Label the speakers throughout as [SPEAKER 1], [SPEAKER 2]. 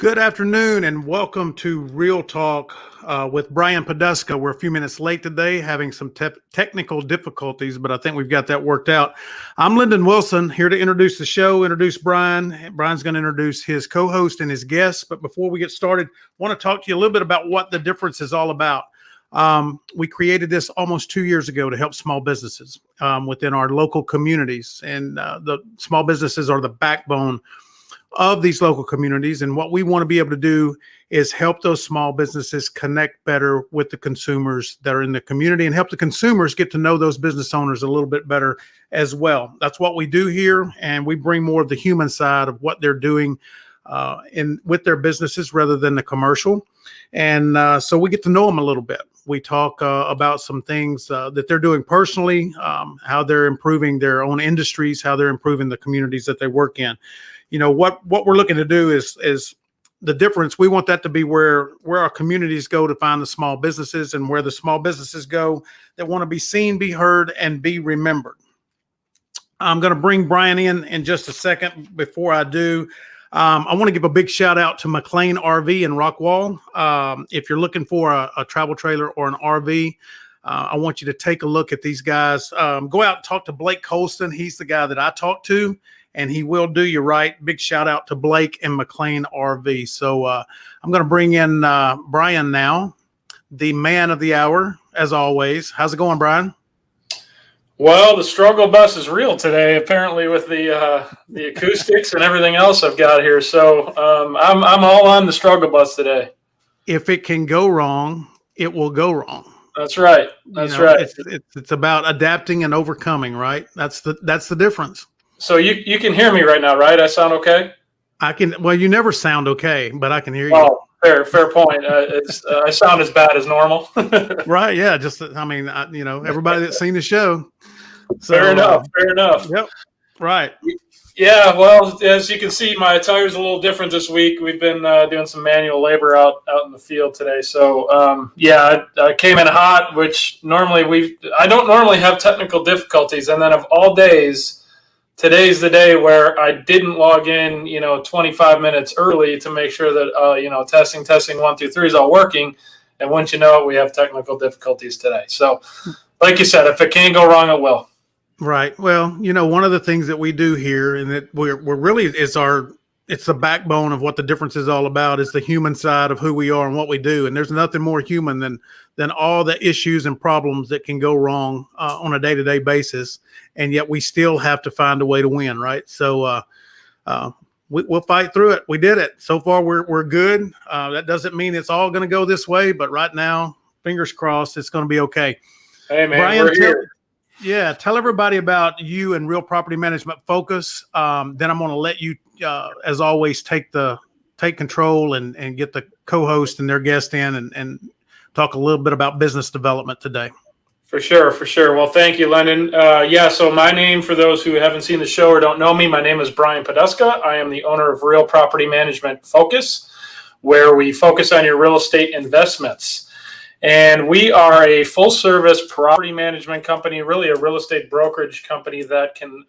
[SPEAKER 1] Good afternoon and welcome to Real Talk with Brian Poduska. We're a few minutes late today, having some technical difficulties, but I think we've got that worked out. I'm Lyndon Wilson, here to introduce the show, introduce Brian. Brian's going to introduce his co-host and his guests, but before we get started, I want to talk to you a little bit about what the difference is all about. We created this almost 2 years ago to help small businesses within our local communities, and the small businesses are the backbone of these local communities. And what we want to be able to do is help those small businesses connect better with the consumers that are in the community and help the consumers get to know those business owners a little bit better as well. That's what we do here. And we bring more of the human side of what they're doing with their businesses rather than the commercial. And so we get to know them a little bit. We talk about some things that they're doing personally, how they're improving their own industries, how they're improving the communities that they work in. You know, what we're looking to do is the difference. We want that to be where our communities go to find the small businesses, and where the small businesses go that want to be seen, be heard, and be remembered. I'm going to bring Brian in just a second. Before I do, I want to give a big shout out to McLean RV in Rockwall. If you're looking for a travel trailer or an RV, I want you to take a look at these guys. Go out and talk to Blake Colston. He's the guy that I talked to, and he will do you right. Big shout out to Blake and McLean RV. So I'm going to bring in Brian now, the man of the hour, as always. How's it going, Brian?
[SPEAKER 2] Well, the struggle bus is real today, apparently, with the acoustics and everything else I've got here. So I'm all on the struggle bus today.
[SPEAKER 1] If it can go wrong, it will go wrong.
[SPEAKER 2] That's right. That's right.
[SPEAKER 1] It's about adapting and overcoming, right? That's the difference.
[SPEAKER 2] So you can hear me right now, right? I sound okay?
[SPEAKER 1] I can. Well, you never sound okay, but I can hear you.
[SPEAKER 2] Oh, fair point. I sound as bad as normal.
[SPEAKER 1] Right? Yeah. Just everybody that's seen the show. So,
[SPEAKER 2] fair enough.
[SPEAKER 1] Yep. Right.
[SPEAKER 2] Yeah. Well, as you can see, my attire's a little different this week. We've been doing some manual labor out in the field today. So I came in hot, which normally I don't normally have technical difficulties, and then of all days, today's the day where I didn't log in, 25 minutes early to make sure that, testing 1, 2, 3 is all working. And once you know it, we have technical difficulties today. So like you said, if it can go wrong, it will.
[SPEAKER 1] Right. Well, one of the things that we do here, and that we're really, it's the backbone of what the difference is all about, is the human side of who we are and what we do. And there's nothing more human than all the issues and problems that can go wrong on a day-to-day basis. And yet we still have to find a way to win. Right. So we'll fight through it. We did it. So far, we're good. That doesn't mean it's all going to go this way, but right now, fingers crossed, it's going to be okay.
[SPEAKER 2] Hey, man,
[SPEAKER 1] Brian,
[SPEAKER 2] we're here.
[SPEAKER 1] Tell everybody about you and Real Property Management Focus. Then I'm going to let you, as always, take control and get the co-host and their guest in and talk a little bit about business development today. For
[SPEAKER 2] sure. Well, thank you, Lennon. So my name, for those who haven't seen the show or don't know me, my name is Brian Poduska. I am the owner of Real Property Management Focus, where we focus on your real estate investments. And we are a full-service property management company, really a real estate brokerage company that can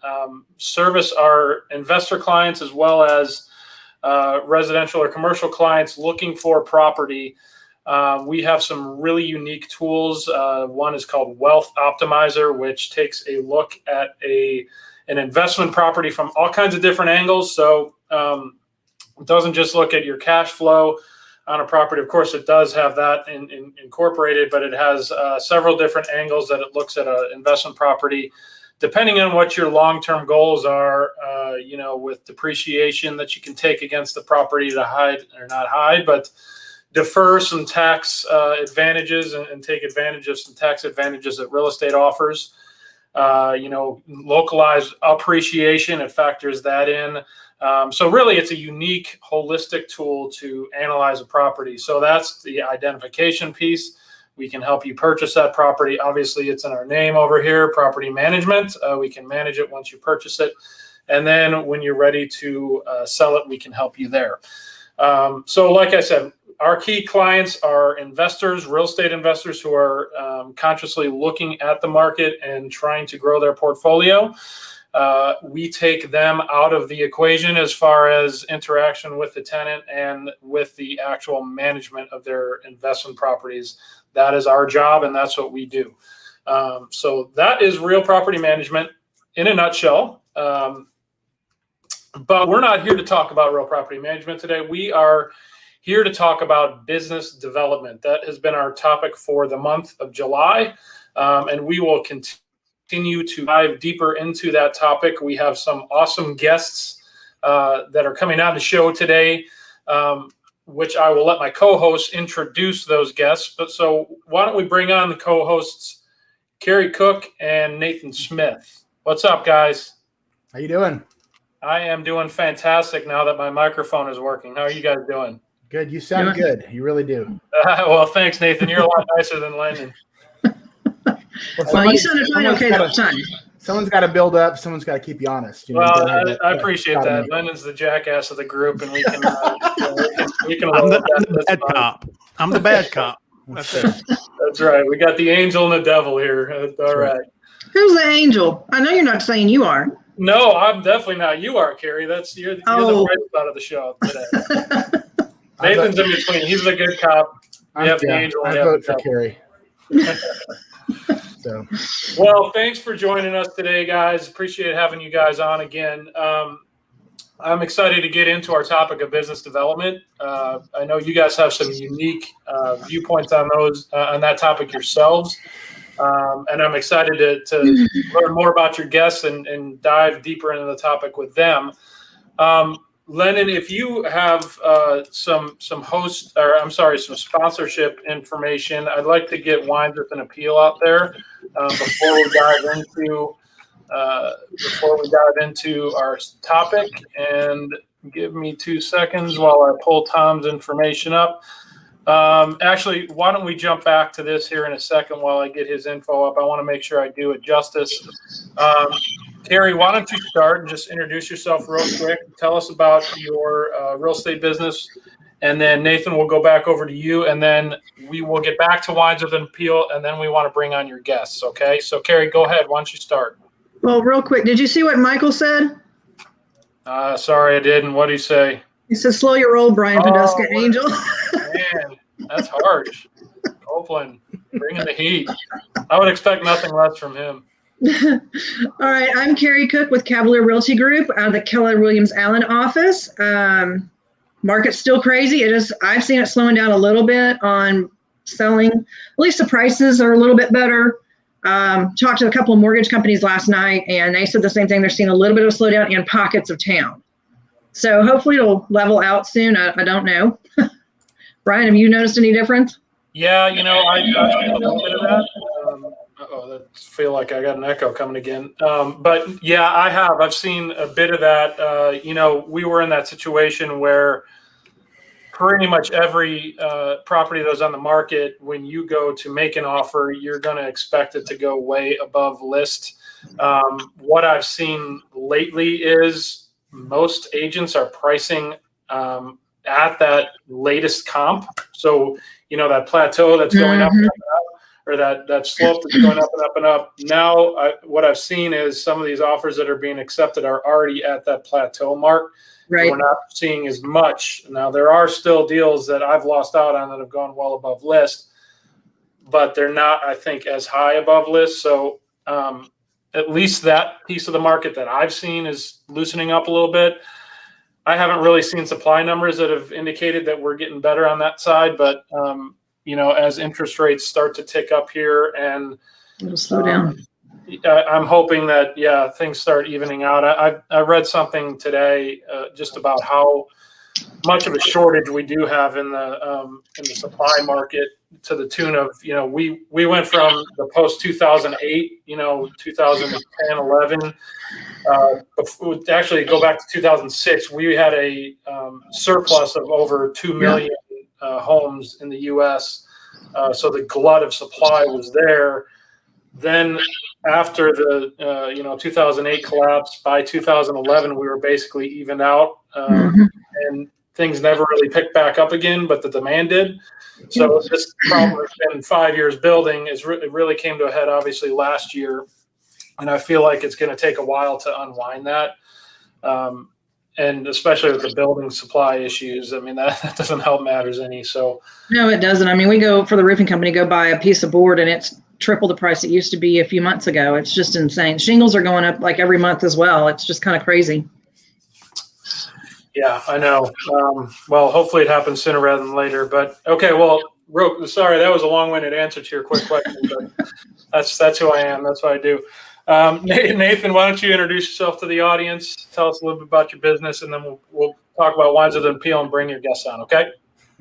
[SPEAKER 2] service our investor clients as well as residential or commercial clients looking for property. We have some really unique tools. One is called Wealth Optimizer, which takes a look at an investment property from all kinds of different angles. So it doesn't just look at your cash flow on a property. Of course, it does have that incorporated, but it has several different angles that it looks at an investment property, depending on what your long-term goals are, with depreciation that you can take against the property to hide, or not hide, but defer some tax advantages and take advantage of some tax advantages that real estate offers. Localized appreciation, it factors that in. So really, it's a unique, holistic tool to analyze a property. So that's the identification piece. We can help you purchase that property. Obviously, it's in our name over here, property management. We can manage it once you purchase it. And then when you're ready to sell it, we can help you there. So like I said, our key clients are investors, real estate investors who are consciously looking at the market and trying to grow their portfolio. we take them out of the equation as far as interaction with the tenant and with the actual management of their investment properties. That is our job, and that's what we do. So that is real property management in a nutshell. But we're not here to talk about real property management today. We are here to talk about business development. That has been our topic for the month of July, and we will continue to dive deeper into that topic. We have some awesome guests that are coming on the show today, which I will let my co-hosts introduce those guests. But so why don't we bring on the co-hosts, Carrie Cook and Nathan Smith. What's up, guys?
[SPEAKER 3] How you doing?
[SPEAKER 2] I am doing fantastic now that my microphone is working. How are you guys doing?
[SPEAKER 3] Good. You sound good. You really do.
[SPEAKER 2] Well, thanks, Nathan. You're a lot nicer than Landon.
[SPEAKER 4] Well, you sounded fine okay that time.
[SPEAKER 3] Someone's got to build up. Someone's got to keep you honest. You know,
[SPEAKER 2] well, I appreciate that. Landon's the jackass of the group, and we can. I'm
[SPEAKER 1] the bad cop. I'm the bad cop.
[SPEAKER 2] That's it. That's right. We got the angel and the devil here. All right.
[SPEAKER 4] Who's the angel? I know you're not saying you are.
[SPEAKER 2] No, I'm definitely not. You are, Carrie. You're the bright spot of the show today. Nathan's in between. He's the good cop. We have the angel.
[SPEAKER 3] I vote for Carrie. So.
[SPEAKER 2] Well, thanks for joining us today, guys. Appreciate having you guys on again. I'm excited to get into our topic of business development. I know you guys have some unique viewpoints on that topic yourselves. And I'm excited to learn more about your guests and dive deeper into the topic with them. Lennon, if you have some sponsorship information, I'd like to get Wines with an Appeal out there before we dive into our topic. And give me 2 seconds while I pull Tom's information up. Actually, why don't we jump back to this here in a second while I get his info up? I want to make sure I do it justice. Carrie, why don't you start and just introduce yourself real quick? Tell us about your real estate business, and then Nathan will go back over to you, and then we will get back to Wines with an Appeal, and then we want to bring on your guests, okay? So, Carrie, go ahead. Why don't you start?
[SPEAKER 4] Well, real quick, did you see what Michael said?
[SPEAKER 2] Sorry, I didn't. What did he say?
[SPEAKER 4] He said, slow your roll, Brian Poduska, angel.
[SPEAKER 2] Man, that's harsh. Copeland, bringing the heat. I would expect nothing less from him.
[SPEAKER 4] All right, I'm Carrie Cook with Cavalier Realty Group out of the Keller Williams Allen office. Market's still crazy. I've seen it slowing down a little bit on selling. At least the prices are a little bit better. Talked to a couple of mortgage companies last night, and they said the same thing. They're seeing a little bit of a slowdown in pockets of town. So hopefully it'll level out soon. I don't know. Brian, have you noticed any difference?
[SPEAKER 2] Yeah, I feel a little bit of that. I feel like I got an echo coming again. But yeah, I have. I've seen a bit of that. We were in that situation where pretty much every property that was on the market, when you go to make an offer, you're going to expect it to go way above list. What I've seen lately is most agents are pricing at that latest comp. So, that plateau that's going up and up, or that slope that's going up and up and up. Now, what I've seen is some of these offers that are being accepted are already at that plateau mark.
[SPEAKER 4] Right.
[SPEAKER 2] We're not seeing as much. Now, there are still deals that I've lost out on that have gone well above list, but they're not, I think, as high above list. So at least that piece of the market that I've seen is loosening up a little bit. I haven't really seen supply numbers that have indicated that we're getting better on that side, but as interest rates start to tick up here and
[SPEAKER 4] it'll slow down.
[SPEAKER 2] I'm hoping that, things start evening out. I read something today just about how much of a shortage we do have in the supply market, to the tune of, we went from the post 2008, 2010, 11, actually go back to 2006, we had a surplus of over 2 million homes in the U.S. So the glut of supply was there. Then after the 2008 collapse, by 2011 we were basically evened out, and things never really picked back up again, but the demand did. So this problem has been 5 years building. It really came to a head obviously last year, And I feel like it's going to take a while to unwind that. And especially with the building supply issues, I mean, that doesn't help matters any. So
[SPEAKER 4] No, it doesn't. I mean, we go for the roofing company, go buy a piece of board and it's triple the price it used to be a few months ago. It's just insane. Shingles are going up like every month as well. It's just kind of crazy.
[SPEAKER 2] yeah, I know. Well, hopefully it happens sooner rather than later. But okay, well, sorry, that was a long-winded answer to your quick question, but that's who I am. That's what I do. Nathan, why don't you introduce yourself to the audience? Tell us a little bit about your business, and then we'll talk about Wines with an Appeal and bring your guests on. Okay.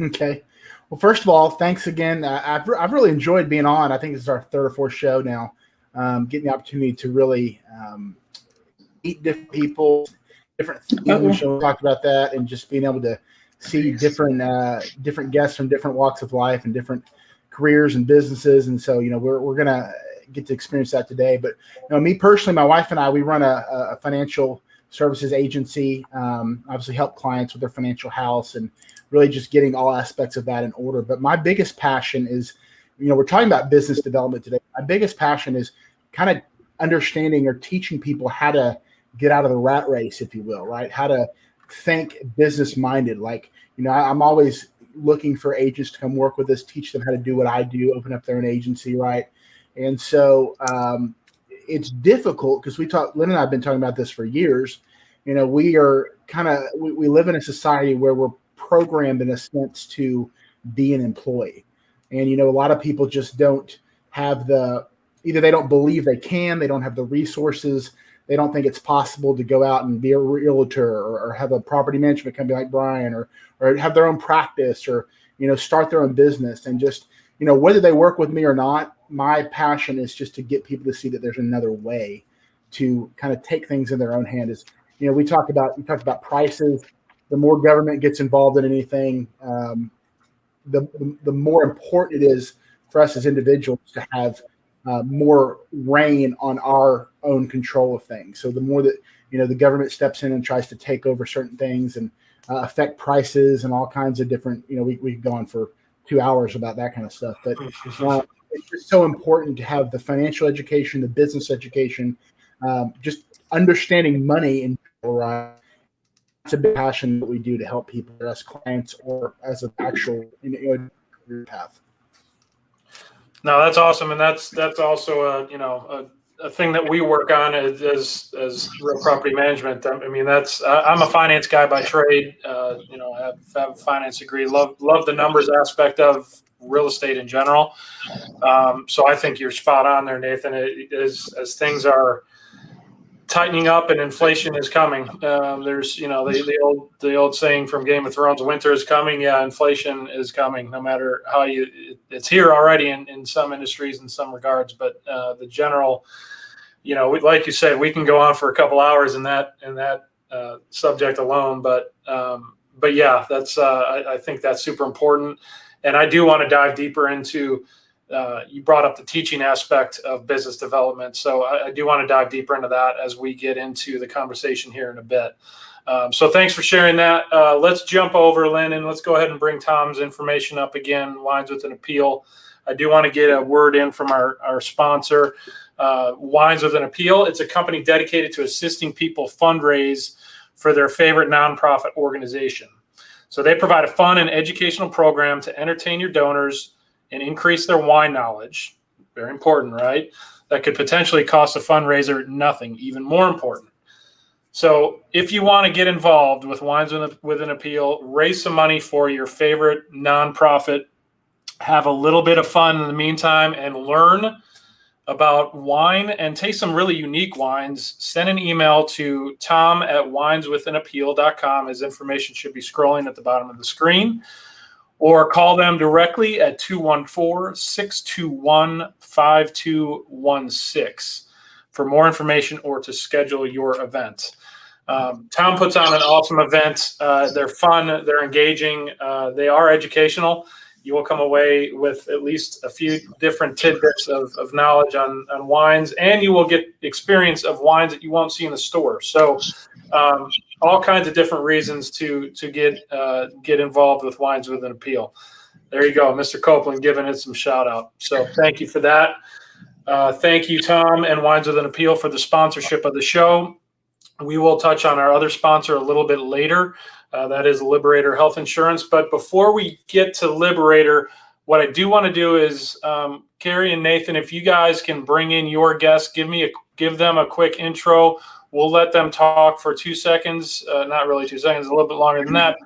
[SPEAKER 3] Okay. Well, first of all, thanks again. I've really enjoyed being on. I think this is our third or fourth show now. Getting the opportunity to really meet different people, different things. We talked about that, and just being able to see different guests from different walks of life and different careers and businesses. And so, we're gonna get to experience that today. But me personally, my wife and I, we run a financial services agency. Obviously, help clients with their financial house and really just getting all aspects of that in order. But my biggest passion is, we're talking about business development today. My biggest passion is kind of understanding or teaching people how to get out of the rat race, if you will, right? How to think business minded. Like, I'm always looking for agents to come work with us, teach them how to do what I do, open up their own agency, right? And so it's difficult because Lynn and I have been talking about this for years. We are we live in a society where we're programmed in a sense to be an employee. And, a lot of people just don't have either they don't believe they can, they don't have the resources, they don't think it's possible to go out and be a realtor or have a property management company like Brian or have their own practice or, start their own business. And just, whether they work with me or not, my passion is just to get people to see that there's another way to kind of take things in their own hand. Is, we talked about prices. The more government gets involved in anything, the more important it is for us as individuals to have more reign on our own control of things. So the more that, the government steps in and tries to take over certain things and affect prices and all kinds of different, we could go on for 2 hours about that kind of stuff. But it's just so important to have the financial education, the business education, just understanding money in general, right? It's a big passion that we do to help people as clients or as an actual career path.
[SPEAKER 2] No, that's awesome, and that's also a thing that we work on as real property management. I mean, I'm a finance guy by trade. I have a finance degree. Love the numbers aspect of real estate in general. So I think you're spot on there, Nathan. As things are tightening up and inflation is coming. There's, the old saying from Game of Thrones, winter is coming. Yeah, inflation is coming, no matter how it's here already in some industries in some regards, but the general, like you said, we can go on for a couple hours in that subject alone, but yeah, that's, I think that's super important. And I do want to dive deeper into, you brought up the teaching aspect of business development. So I do want to dive deeper into that as we get into the conversation here in a bit. So thanks for sharing that. Let's jump over, Lynn, and let's go ahead and bring Tom's information up again, Wines with an Appeal. I do want to get a word in from our sponsor, Wines with an Appeal. It's a company dedicated to assisting people fundraise for their favorite nonprofit organization. So they provide a fun and educational program to entertain your donors and increase their wine knowledge. Very important, right? That could potentially cost a fundraiser nothing, even more important. So if you want to get involved with Wines with an Appeal, raise some money for your favorite nonprofit, have a little bit of fun in the meantime, and learn about wine and taste some really unique wines, send an email to tom@wineswithanappeal.com. His information should be scrolling at the bottom of the screen. Or call them directly at 214-621-5216 for more information or to schedule your event. Tom puts on an awesome event. They're fun. They're engaging. They are educational. You will come away with at least a few different tidbits of knowledge on wines, and you will get experience of wines that you won't see in the store. So all kinds of different reasons to get involved with Wines with an Appeal. There you go, Mr. Copeland giving it some shout out. So thank you for that. Thank you, Tom and Wines with an Appeal, for the sponsorship of the show. We will touch on our other sponsor a little bit later. That is Liberator Health Insurance. But before we get to Liberator, what I do want to do is, Carrie and Nathan, if you guys can bring in your guests, give them a quick intro. We'll let them talk for 2 seconds. Not really 2 seconds, a little bit longer than that.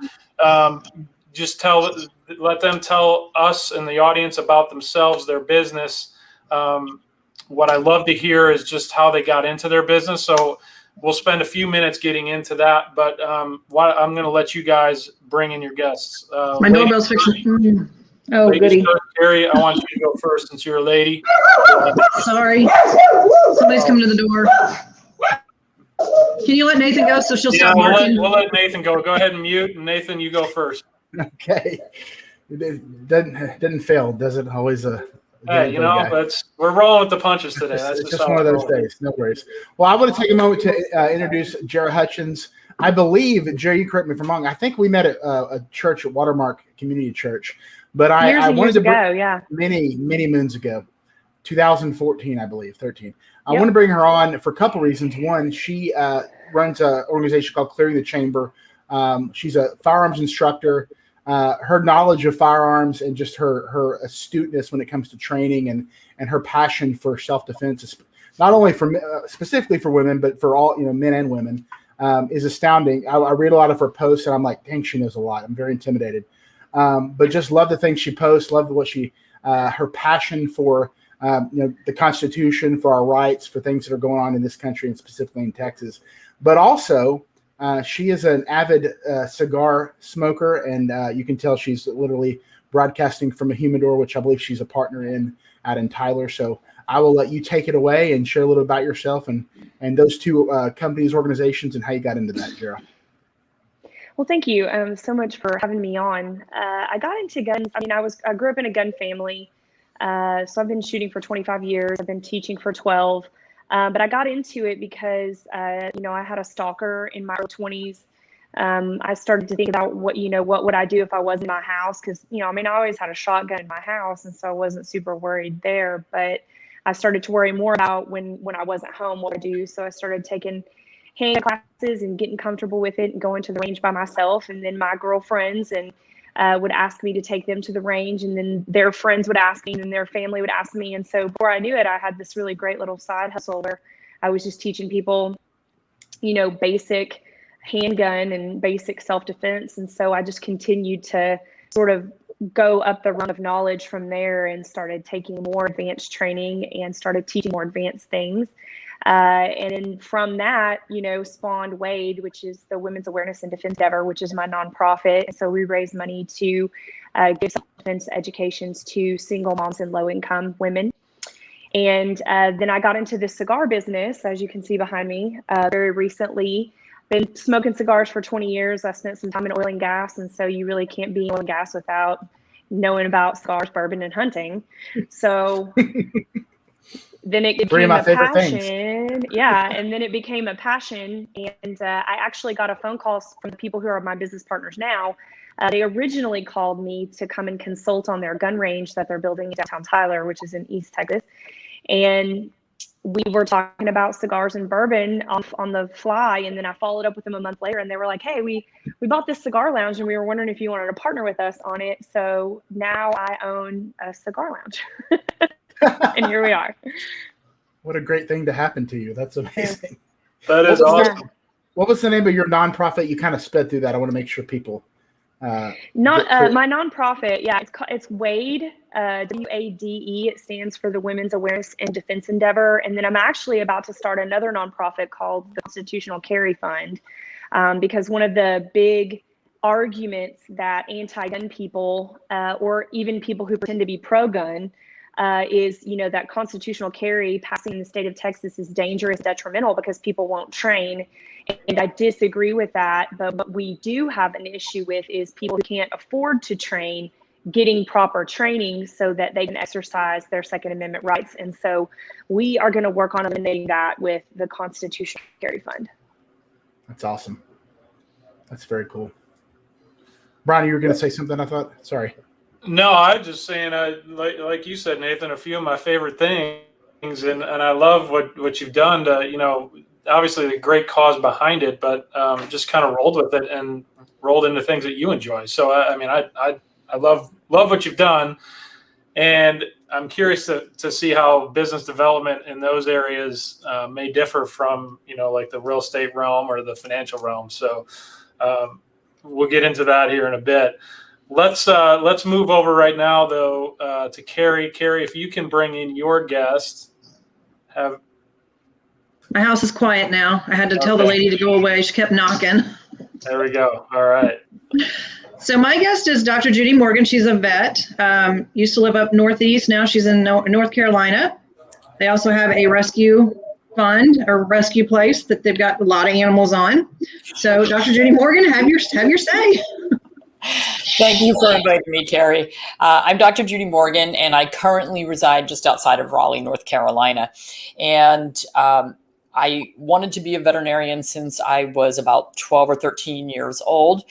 [SPEAKER 2] Let them tell us and the audience about themselves, their business. What I love to hear is just how they got into their business. So we'll spend a few minutes getting into that, but I'm going to let you guys bring in your guests.
[SPEAKER 4] My doorbell's fixing. Oh, goody.
[SPEAKER 2] Carrie, I want you to go first since you're a lady.
[SPEAKER 4] Sorry. Somebody's coming to the door. Can you let Nathan go so she'll stop barking?
[SPEAKER 2] We'll let Nathan go. Go ahead and mute. And Nathan, you go first.
[SPEAKER 3] Okay. It didn't fail, does it? Always
[SPEAKER 2] hey, we're rolling with the punches today.
[SPEAKER 3] It's just one of those days. No worries. Well, I want to take a moment to introduce Jerry Hutchins. I believe, Jerry, you correct me if I'm wrong, I think we met at a church at Watermark Community Church. But I wanted to bring many moons ago, 2014, I believe, 13. I want to bring her on for a couple reasons. One, she runs an organization called Clearing the Chamber. She's a firearms instructor. Her knowledge of firearms and just her astuteness when it comes to training and her passion for self-defense, is not only for specifically for women, but for all men and women, is astounding. I read a lot of her posts and I'm like, dang, she knows a lot. I'm very intimidated. But just love the things she posts, love what her passion for the Constitution, for our rights, for things that are going on in this country and specifically in Texas. But also, she is an avid cigar smoker, and you can tell she's literally broadcasting from a humidor, which I believe she's a partner out in Tyler. So I will let you take it away and share a little about yourself and those two companies, organizations, and how you got into that, Jera.
[SPEAKER 5] Well, thank you so much for having me on. I got into guns. I grew up in a gun family. So I've been shooting for 25 years. I've been teaching for 12. But I got into it because, I had a stalker in my early 20s. I started to think about what would I do if I was in my house? Because, I always had a shotgun in my house. And so I wasn't super worried there. But I started to worry more about when I wasn't home, what I do. So I started taking hand classes and getting comfortable with it and going to the range by myself. And then my girlfriends would ask me to take them to the range, and then their friends would ask me, and then their family would ask me. And so before I knew it, I had this really great little side hustle where I was just teaching people, basic handgun and basic self-defense. And so I just continued to sort of go up the rung of knowledge from there and started taking more advanced training and started teaching more advanced things. And then from that, spawned WADE, which is the Women's Awareness and Defense Endeavor, which is my nonprofit. And so we raise money to give self-defense educations to single moms and low-income women. And then I got into the cigar business, as you can see behind me, very recently. Been smoking cigars for 20 years. I spent some time in oil and gas, and so you really can't be in oil and gas without knowing about cigars, bourbon, and hunting. So then it became a passion. Yeah, and then it became a passion. And I actually got a phone call from the people who are my business partners now. They originally called me to come and consult on their gun range that they're building in downtown Tyler, which is in East Texas. And we were talking about cigars and bourbon on the fly. And then I followed up with them a month later, and they were like, hey, we bought this cigar lounge and we were wondering if you wanted to partner with us on it. So now I own a cigar lounge. And here we are.
[SPEAKER 3] What a great thing to happen to you. That's amazing.
[SPEAKER 2] That is awesome.
[SPEAKER 3] What was the name of your nonprofit? You kind of sped through that. I want to make sure people.
[SPEAKER 5] My nonprofit, it's WADE, WADE. It stands for the Women's Awareness and Defense Endeavor. And then I'm actually about to start another nonprofit called the Constitutional Carry Fund, because one of the big arguments that anti-gun people or even people who pretend to be pro-gun is, that constitutional carry passing in the state of Texas is dangerous, detrimental because people won't train. And I disagree with that. But what we do have an issue with is people who can't afford to train getting proper training so that they can exercise their Second Amendment rights. And so we are going to work on eliminating that with the Constitutional Carry Fund.
[SPEAKER 3] That's awesome. That's very cool. Brian, you were going to say something, I thought? Sorry.
[SPEAKER 2] No, I was just saying, like you said, Nathan, a few of my favorite things things, and I love what you've done to, obviously the great cause behind it, but just kind of rolled with it and rolled into things that you enjoy. So I love what you've done, and I'm curious to see how business development in those areas may differ from like the real estate realm or the financial realm. So we'll get into that here in a bit. Let's move over right now though to Carrie. Carrie, if you can bring in your guest.
[SPEAKER 4] My house is quiet now. I had to tell the lady to go away. She kept knocking.
[SPEAKER 2] There we go. All right.
[SPEAKER 4] So my guest is Dr. Judy Morgan. She's a vet. Used to live up northeast. Now she's in North Carolina. They also have a rescue fund or rescue place that they've got a lot of animals on. So Dr. Judy Morgan, have your say.
[SPEAKER 6] Thank you for inviting me, Carrie. I'm Dr. Judy Morgan, and I currently reside just outside of Raleigh, North Carolina. And I wanted to be a veterinarian since I was about 12 or 13 years old,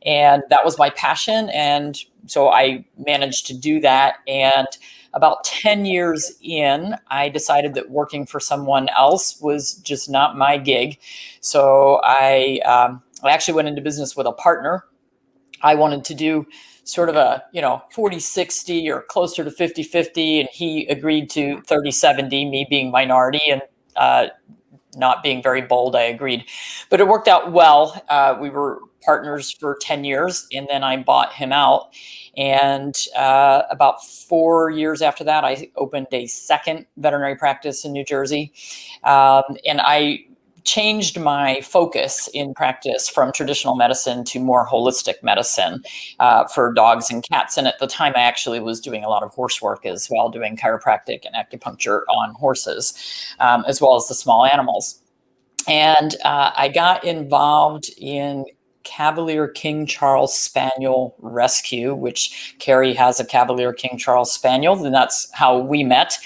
[SPEAKER 6] and that was my passion. And so I managed to do that. And about 10 years in, I decided that working for someone else was just not my gig. So I actually went into business with a partner. I wanted to do sort of a 40-60 or closer to 50-50, and he agreed to 30-70, me being minority and not being very bold. I agreed, but it worked out well. We were partners for 10 years, and then I bought him out. And about 4 years after that, I opened a second veterinary practice in New Jersey, and I changed my focus in practice from traditional medicine to more holistic medicine for dogs and cats. And at the time, I actually was doing a lot of horse work as well, doing chiropractic and acupuncture on horses, as well as the small animals. And I got involved in Cavalier King Charles Spaniel rescue, which Carrie has a Cavalier King Charles Spaniel, and that's how we met.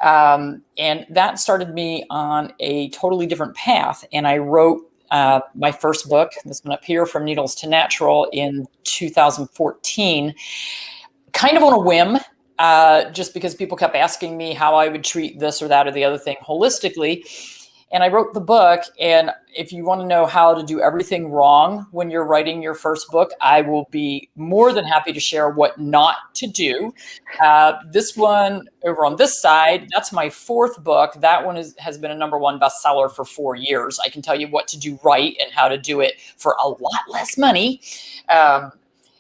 [SPEAKER 6] And that started me on a totally different path. And I wrote my first book, this one up here, From Needles to Natural, in 2014, kind of on a whim, just because people kept asking me how I would treat this or that or the other thing holistically. And I wrote the book. And if you want to know how to do everything wrong when you're writing your first book, I will be more than happy to share what not to do. This one over on this side, that's my fourth book. That one has been a #1 bestseller for 4 years. I can tell you what to do right and how to do it for a lot less money.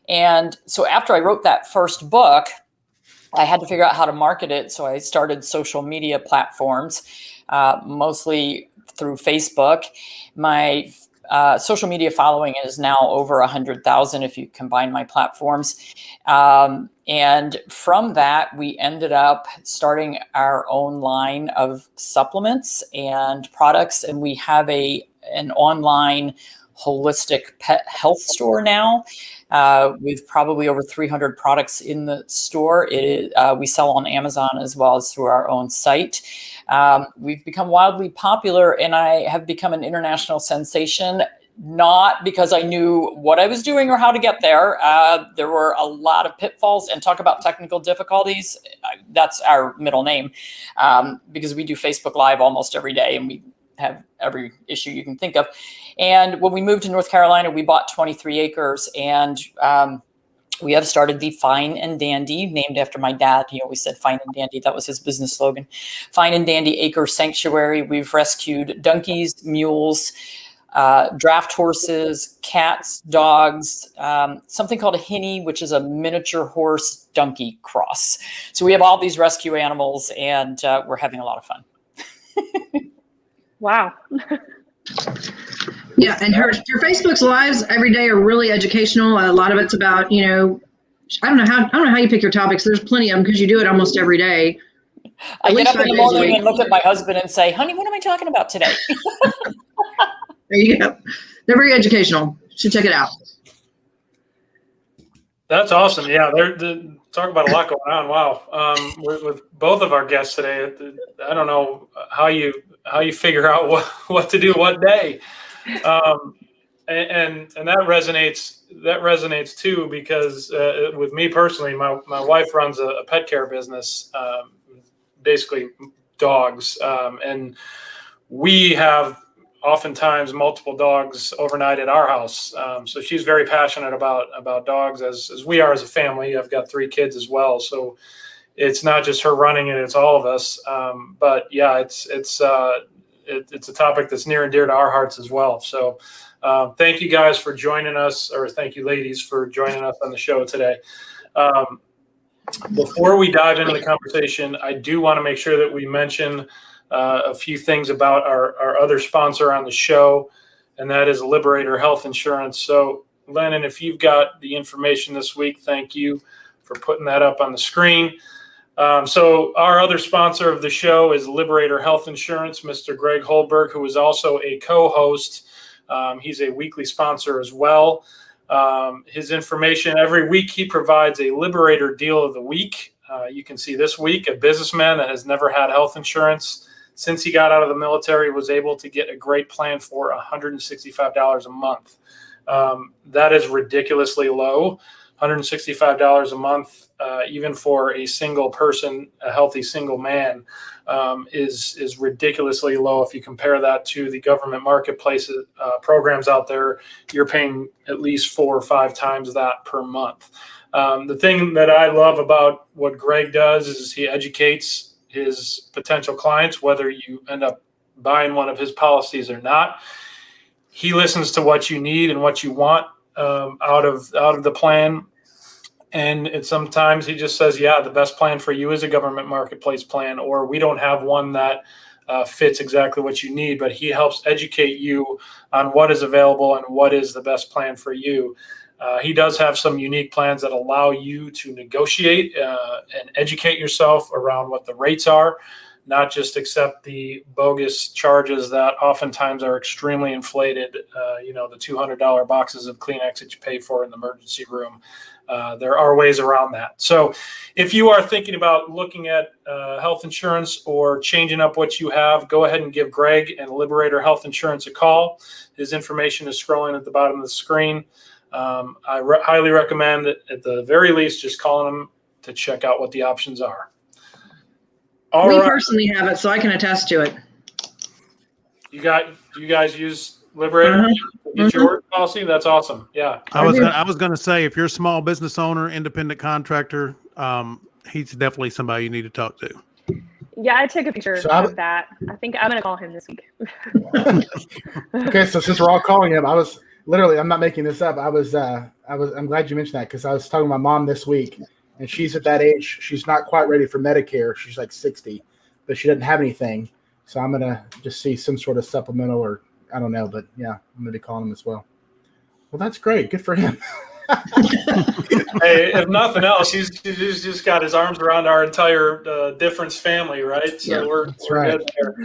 [SPEAKER 6] And so after I wrote that first book, I had to figure out how to market it. So I started social media platforms, mostly through Facebook. My social media following is now over 100,000 if you combine my platforms. And from that, we ended up starting our own line of supplements and products. And we have an online holistic pet health store now, with probably over 300 products in the store. We sell on Amazon as well as through our own site. We've become wildly popular, and I have become an international sensation, not because I knew what I was doing or how to get there. There were a lot of pitfalls, and talk about technical difficulties. That's our middle name, because we do Facebook Live almost every day, and we have every issue you can think of. And when we moved to North Carolina, we bought 23 acres, and we have started the Fine and Dandy, named after my dad. He always said Fine and Dandy. That was his business slogan. Fine and Dandy Acre Sanctuary. We've rescued donkeys, mules, draft horses, cats, dogs, something called a hinny, which is a miniature horse donkey cross. So we have all these rescue animals, and we're having a lot of fun.
[SPEAKER 5] Wow.
[SPEAKER 4] Yeah, and her Facebook's lives every day are really educational. A lot of it's about, I don't know how you pick your topics. There's plenty of them because you do it almost every day.
[SPEAKER 6] I get up in the morning and look at my husband and say, "Honey, what am I talking about today?"
[SPEAKER 4] There you go. They're very educational. You should check it out.
[SPEAKER 2] That's awesome. Yeah, they're talk about a lot going on. Wow. With both of our guests today, I don't know how you figure out what to do what day. And that resonates too, because with me personally, my wife runs a pet care business, basically dogs, and we have oftentimes multiple dogs overnight at our house. So she's very passionate about dogs, as we are as a family. I've got 3 kids as well, so it's not just her running it; it's all of us. But yeah, it's a topic that's near and dear to our hearts as well. So thank you guys for joining us, or thank you ladies for joining us on the show today. Before we dive into the conversation, I do want to make sure that we mention a few things about our other sponsor on the show, and that is Liberator Health Insurance. So Lennon, if you've got the information this week, thank you for putting that up on the screen. So our other sponsor of the show is Liberator Health Insurance, Mr. Greg Holberg, who is also a co-host. He's a weekly sponsor as well. His information every week, he provides a Liberator deal of the week. You can see this week, a businessman that has never had health insurance since he got out of the military was able to get a great plan for $165 a month. That is ridiculously low. $165 a month, even for a single person, a healthy single man, is ridiculously low. If you compare that to the government marketplace programs out there, you're paying at least 4 or 5 times that per month. The thing that I love about what Greg does is he educates his potential clients, whether you end up buying one of his policies or not. He listens to what you need and what you want out of the plan. And sometimes he just says, yeah, the best plan for you is a government marketplace plan, or we don't have one that fits exactly what you need, but he helps educate you on what is available and what is the best plan for you. He does have some unique plans that allow you to negotiate and educate yourself around what the rates are, not just accept the bogus charges that oftentimes are extremely inflated. The $200 boxes of Kleenex that you pay for in the emergency room. There are ways around that. So if you are thinking about looking at health insurance or changing up what you have, go ahead and give Greg and Liberator Health Insurance a call. His information is scrolling at the bottom of the screen. I highly recommend, at the very least, just calling them to check out what the options are.
[SPEAKER 4] We personally have it, so I can attest to it.
[SPEAKER 2] You guys use Liberator? Get your work policy? That's awesome. Yeah.
[SPEAKER 1] I was going to say, if you're a small business owner, independent contractor, he's definitely somebody you need to talk to.
[SPEAKER 5] Yeah, I took a picture of that. I think I'm going to call him this week.
[SPEAKER 3] Okay, so since we're all calling him, I'm not making this up. I'm glad you mentioned that, because I was talking to my mom this week, and she's at that age. She's not quite ready for Medicare. She's like 60, but she doesn't have anything. So I'm going to just see some sort of supplemental, or I don't know, but yeah, I'm going to be calling him as well. Well, that's great. Good for him.
[SPEAKER 2] Hey, if nothing else, he's just got his arms around our entire difference family, right? So
[SPEAKER 3] yeah,
[SPEAKER 2] we're
[SPEAKER 3] right.
[SPEAKER 2] good there.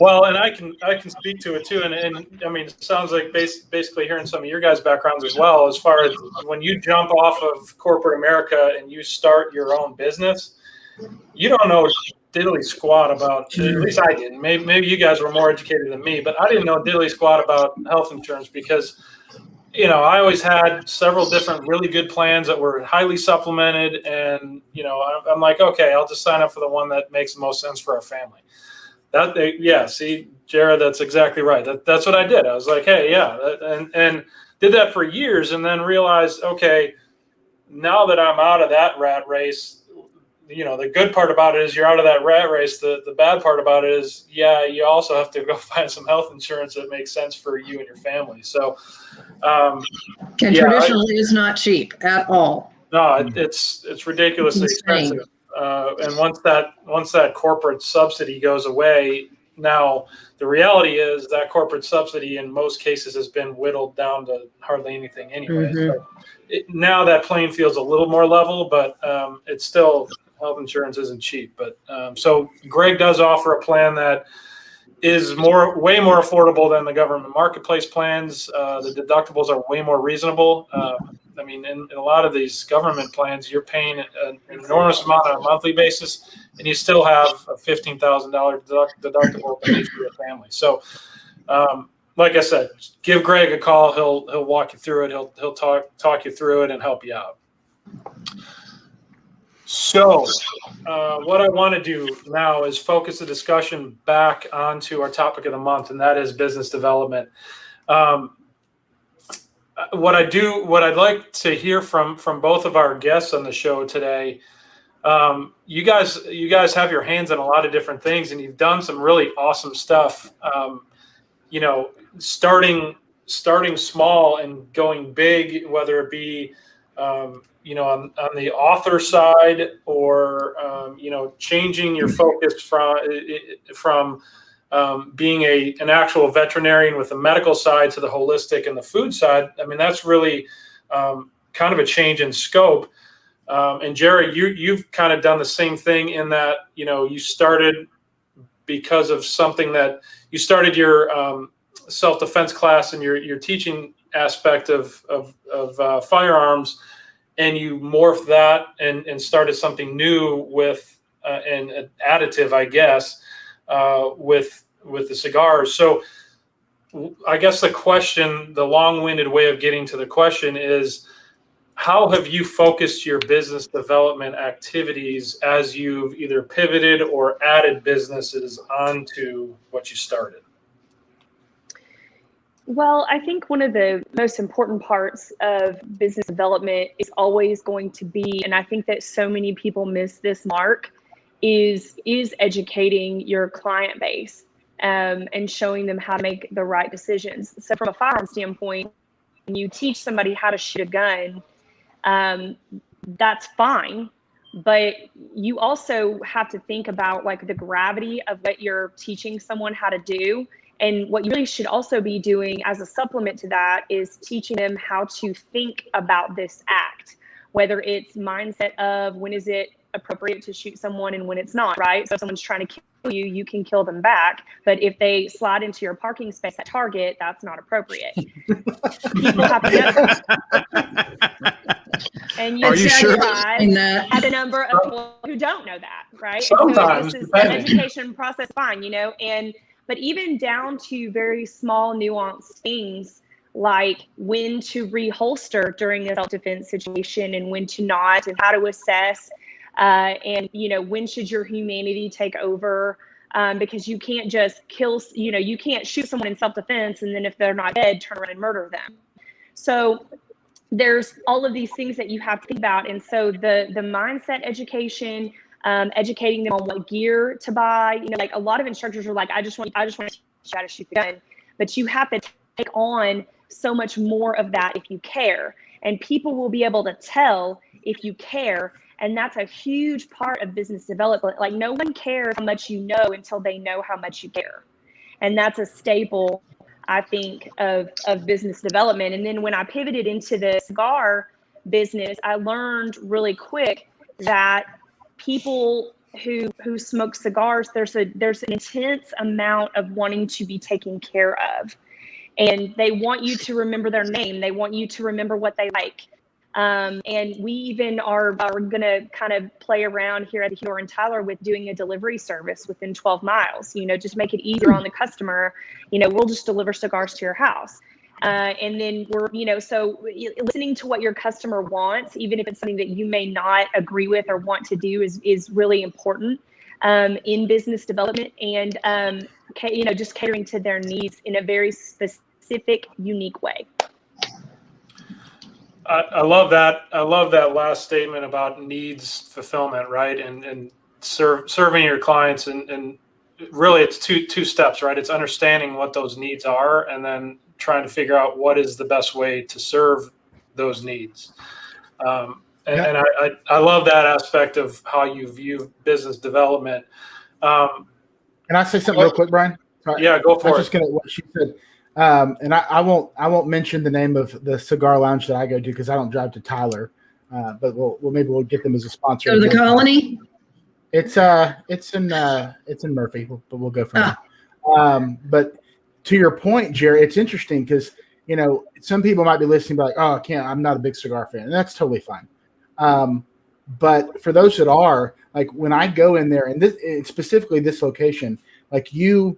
[SPEAKER 2] Well, and I can speak to it too, and I mean, it sounds like basically hearing some of your guys' backgrounds as well, as far as when you jump off of corporate America and you start your own business, you don't know diddly squat about. At least I didn't. Maybe you guys were more educated than me, but I didn't know diddly squat about health insurance because, I always had several different really good plans that were highly supplemented, and I'm like, okay, I'll just sign up for the one that makes the most sense for our family. See, Jared, that's exactly right. That's what I did. I was like, hey, yeah, and did that for years, and then realized, okay, now that I'm out of that rat race, the good part about it is you're out of that rat race. The bad part about it is, you also have to go find some health insurance that makes sense for you and your family. So,
[SPEAKER 4] traditionally is not cheap at all.
[SPEAKER 2] No, it's ridiculously expensive. And once that corporate subsidy goes away, now the reality is that corporate subsidy in most cases has been whittled down to hardly anything anyway. So now that playing field's a little more level, but it's still, health insurance isn't cheap. But so Greg does offer a plan that is way more affordable than the government marketplace plans. The deductibles are way more reasonable. I mean, in a lot of these government plans, you're paying an enormous amount on a monthly basis, and you still have a $15,000 deductible for your family. So, like I said, give Greg a call. He'll walk you through it. He'll talk you through it and help you out. So, what I want to do now is focus the discussion back onto our topic of the month, and that is business development. What I'd like to hear from both of our guests on the show today. You guys have your hands on a lot of different things, and you've done some really awesome stuff. Starting small and going big, whether it be on the author side, or changing your focus from being an actual veterinarian with the medical side to the holistic and the food side. I mean, that's really kind of a change in scope. And Jerry, you've kind of done the same thing in that, you started because of something that you started your self-defense class and your teaching aspect of firearms, and you morphed that and started something new with an additive, I guess, with the cigars. So I guess the long-winded way of getting to the question is, how have you focused your business development activities as you've either pivoted or added businesses onto what you started?
[SPEAKER 5] Well, I think one of the most important parts of business development is always going to be, and I think that so many people miss this mark, is educating your client base and showing them how to make the right decisions. So from a firearm standpoint, when you teach somebody how to shoot a gun, that's fine, but you also have to think about like the gravity of what you're teaching someone how to do. And what you really should also be doing as a supplement to that is teaching them how to think about this act, whether it's mindset of when is it appropriate to shoot someone and when it's not, right? So if someone's trying to kill you, you can kill them back. But if they slide into your parking space at Target, that's not appropriate. People have to know. And
[SPEAKER 1] Are you sure?
[SPEAKER 5] At a number of people who don't know that, right?
[SPEAKER 2] Sometimes,
[SPEAKER 5] so this is an education process, fine, but even down to very small nuanced things like when to reholster during a self-defense situation and when to not, and how to assess, and when should your humanity take over, because you can't just you can't shoot someone in self-defense and then if they're not dead, turn around and murder them. So there's all of these things that you have to think about. And so the mindset education, educating them on what gear to buy, like a lot of instructors are like, I just want to teach you how to shoot the gun, but you have to take on so much more of that if you care, and people will be able to tell if you care. And that's a huge part of business development. Like no one cares how much you know until they know how much you care. And that's a staple, I think, of business development. And then when I pivoted into the cigar business, I learned really quick that people who smoke cigars, there's an intense amount of wanting to be taken care of. And they want you to remember their name. They want you to remember what they like. And we even are going to kind of play around here at the Humidor in Tyler with doing a delivery service within 12 miles, just make it easier on the customer. We'll just deliver cigars to your house. And then we're, so listening to what your customer wants, even if it's something that you may not agree with or want to do, is really important in business development, and, just catering to their needs in a very specific, unique way.
[SPEAKER 2] I love that. I love that last statement about needs fulfillment, right? And serving your clients, and really it's two steps, right? It's understanding what those needs are, and then trying to figure out what is the best way to serve those needs. And I love that aspect of how you view business development.
[SPEAKER 3] Can I say something real quick, Brian? Sorry.
[SPEAKER 2] Yeah, go for it.
[SPEAKER 3] I was just gonna what she said. And I won't mention the name of the cigar lounge that I go to because I don't drive to Tyler, but maybe we'll get them as a sponsor.
[SPEAKER 4] So the Colony.
[SPEAKER 3] It's in Murphy, but we'll go from there. But to your point, Jerry, it's interesting because some people might be listening, but like, oh, I'm not a big cigar fan, and that's totally fine. But for those that are, like when I go in there, and specifically this location, like the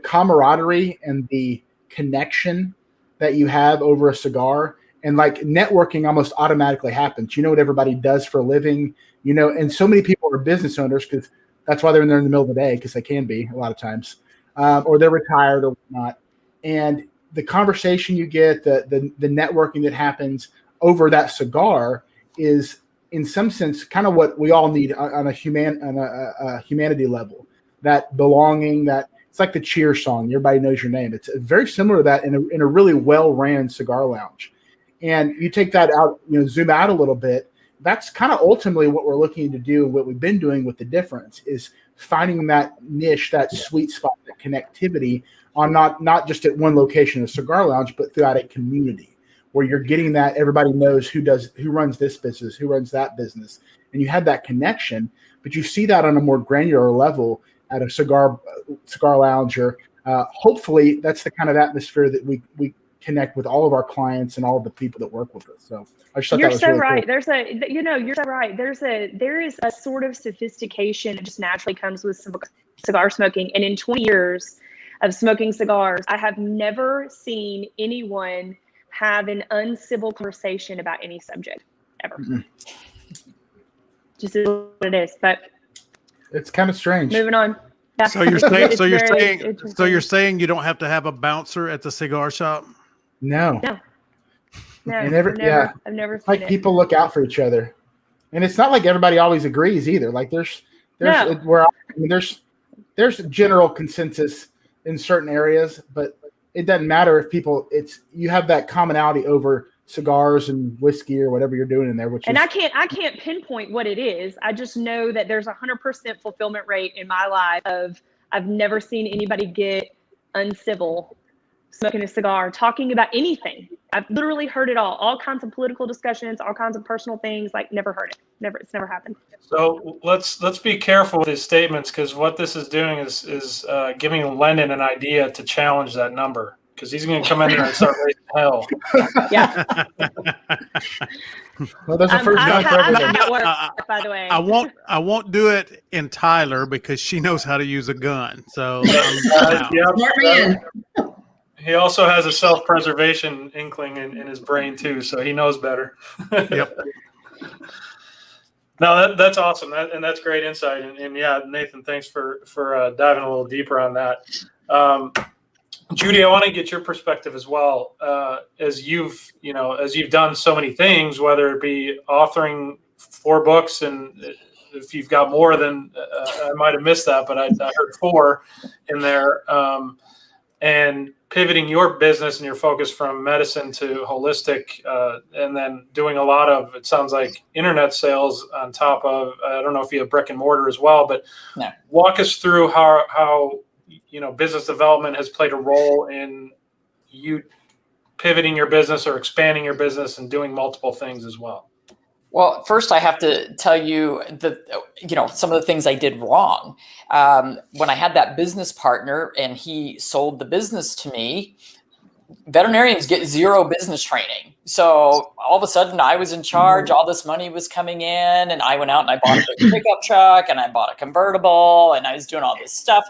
[SPEAKER 3] camaraderie and the connection that you have over a cigar And like networking almost automatically happens. You know what everybody does for a living, and so many people are business owners because that's why they're in there in the middle of the day, because they can be a lot of times, or they're retired or whatnot. And the conversation you get, the networking that happens over that cigar is in some sense kind of what we all need on a humanity level, that belonging, that it's like the cheer song. Everybody knows your name. It's very similar to that in a really well-ran cigar lounge. And you take that out, zoom out a little bit. That's kind of ultimately what we're looking to do. What we've been doing with the difference is finding that niche, that sweet spot, that connectivity on not just at one location, a cigar lounge, but throughout a community where you're getting that everybody knows who runs this business, who runs that business. And you have that connection, but you see that on a more granular level at a cigar lounge, or hopefully that's the kind of atmosphere that we connect with all of our clients and all of the people that work with us. So I just thought
[SPEAKER 5] You're
[SPEAKER 3] that was
[SPEAKER 5] so
[SPEAKER 3] really
[SPEAKER 5] right.
[SPEAKER 3] cool.
[SPEAKER 5] You're so right. There is a sort of sophistication that just naturally comes with cigar smoking. And in 20 years of smoking cigars, I have never seen anyone have an uncivil conversation about any subject ever.
[SPEAKER 3] Mm-hmm.
[SPEAKER 5] Just is what it is. But
[SPEAKER 3] it's kind of strange.
[SPEAKER 5] moving on. Yeah.
[SPEAKER 1] So you're saying you don't have to have a bouncer at the cigar shop?
[SPEAKER 3] No.
[SPEAKER 5] No,
[SPEAKER 3] I've
[SPEAKER 5] never seen
[SPEAKER 3] like
[SPEAKER 5] it.
[SPEAKER 3] people look out for each other, and it's not like everybody always agrees either. Like there's general consensus in certain areas, but it doesn't matter if you have that commonality over cigars and whiskey or whatever you're doing in there.
[SPEAKER 5] I can't pinpoint what it is. I just know that there's 100% fulfillment rate in my life I've never seen anybody get uncivil smoking a cigar, talking about anything. I've literally heard it all kinds of political discussions, all kinds of personal things, like never heard it. It's never happened.
[SPEAKER 2] So let's be careful with his statements, because what this is doing is giving Lennon an idea to challenge that number, because he's going to come in there and start raising hell.
[SPEAKER 5] Yeah.
[SPEAKER 3] Well, there's a first gun for everything.
[SPEAKER 5] I'm at work, by the way.
[SPEAKER 1] I won't do it in Tyler because she knows how to use a gun. So
[SPEAKER 4] Smart man.
[SPEAKER 2] He also has a self-preservation inkling in his brain too, so he knows better.
[SPEAKER 1] Yep.
[SPEAKER 2] No, that's awesome. That's great insight. And yeah, Nathan, thanks for diving a little deeper on that. Judy, I want to get your perspective as well. As you've done so many things, whether it be authoring 4 books, and if you've got more than I might have missed that, but I heard 4 in there, and pivoting your business and your focus from medicine to holistic, and then doing a lot of, it sounds like, internet sales on top of, I don't know if you have brick and mortar as well, but
[SPEAKER 6] No.
[SPEAKER 2] Walk us through how business development has played a role in you pivoting your business or expanding your business and doing multiple things as well.
[SPEAKER 6] Well, first I have to tell you that, some of the things I did wrong. When I had that business partner and he sold the business to me, veterinarians get 0 business training. So all of a sudden I was in charge, all this money was coming in, and I went out and I bought a pickup truck and I bought a convertible and I was doing all this stuff.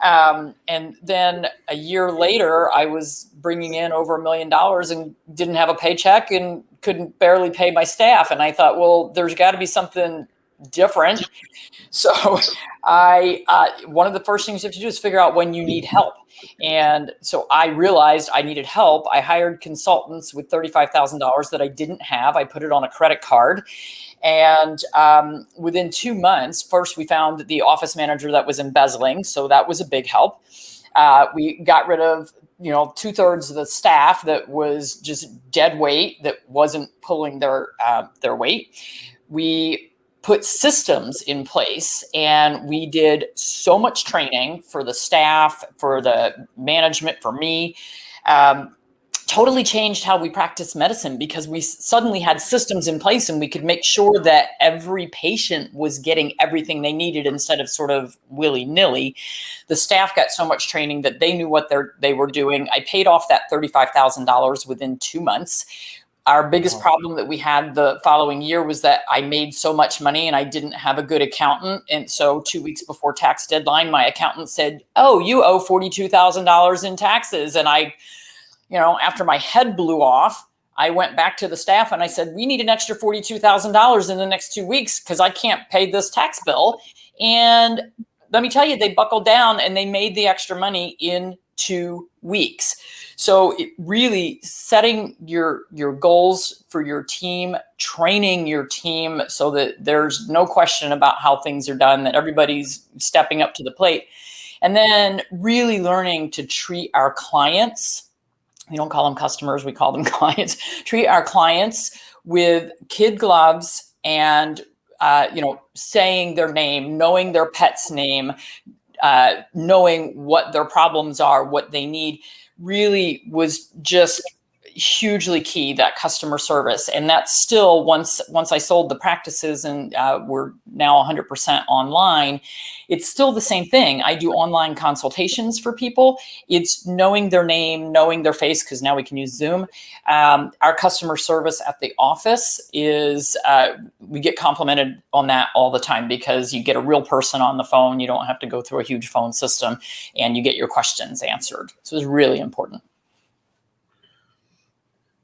[SPEAKER 6] And then a year later, I was bringing in over $1 million and didn't have a paycheck and couldn't barely pay my staff. And I thought, well, there's got to be something different. So one of the first things you have to do is figure out when you need help. And so I realized I needed help. I hired consultants with $35,000 that I didn't have. I put it on a credit card. And within 2 months, first we found the office manager that was embezzling. So that was a big help. We got rid of, 2/3 of the staff that was just dead weight, that wasn't pulling their weight. We put systems in place, and we did so much training for the staff, for the management, for me. Totally changed how we practice medicine, because we suddenly had systems in place and we could make sure that every patient was getting everything they needed instead of sort of willy-nilly. The staff got so much training that they knew what they were doing. I paid off that $35,000 within 2 months. Our biggest problem that we had the following year was that I made so much money and I didn't have a good accountant. And so 2 weeks before tax deadline, my accountant said, "Oh, you owe $42,000 in taxes." And after my head blew off, I went back to the staff and I said, we need an extra $42,000 in the next 2 weeks because I can't pay this tax bill. And let me tell you, they buckled down and they made the extra money in 2 weeks. So it really setting your goals for your team, training your team so that there's no question about how things are done, that everybody's stepping up to the plate. And then really learning to treat our clients. We don't call them customers, we call them clients. Treat our clients with kid gloves and, saying their name, knowing their pet's name, knowing what their problems are, what they need, really was just hugely key, that customer service. And that's still, once I sold the practices and we're now 100% online, it's still the same thing. I do online consultations for people. It's knowing their name, knowing their face, because now we can use Zoom. Our customer service at the office is, we get complimented on that all the time because you get a real person on the phone. You don't have to go through a huge phone system and you get your questions answered. So it's really important.